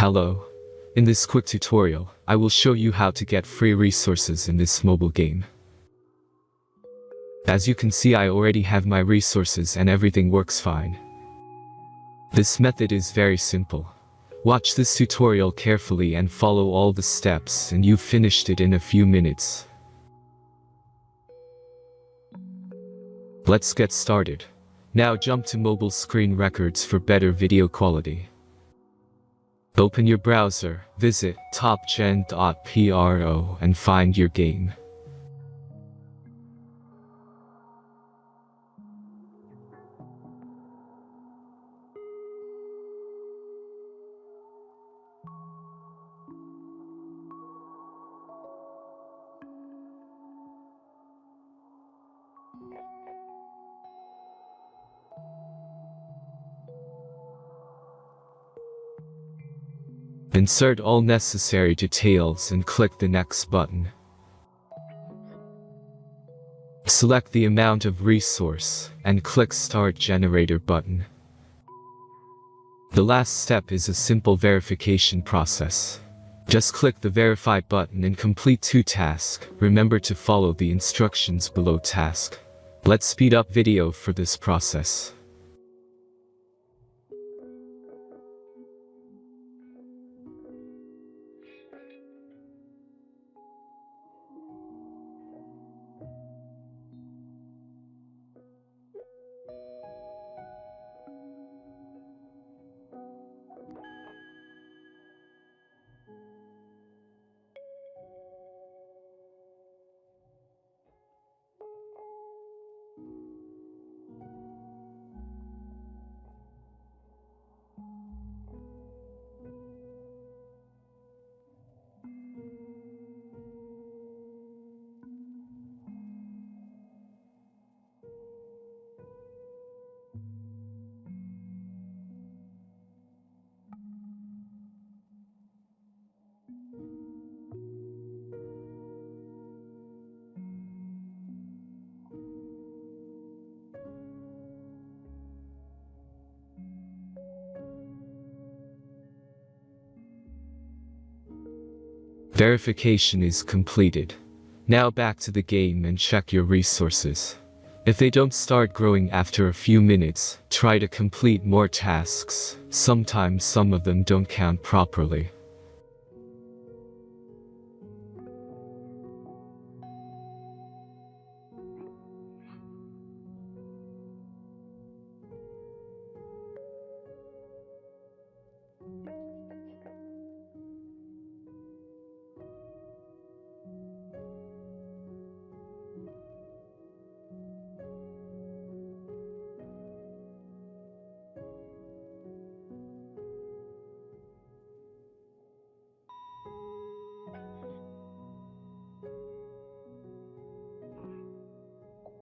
Hello. In this quick tutorial, I will show you how to get free resources in this mobile game. As you can see, I already have my resources and everything works fine. This method is very simple. Watch this tutorial carefully and follow all the steps and you've finished it in a few minutes. Let's get started. Now jump to mobile screen records for better video quality. Open your browser, visit topgen.pro and find your game. Insert all necessary details and click the next button. Select the amount of resource and click Start Generator button. The last step is a simple verification process. Just click the Verify button and complete 2 tasks. Remember to follow the instructions below task. Let's speed up video for this process. Verification is completed. Now back to the game and check your resources. If they don't start growing after a few minutes, try to complete more tasks. Sometimes some of them don't count properly.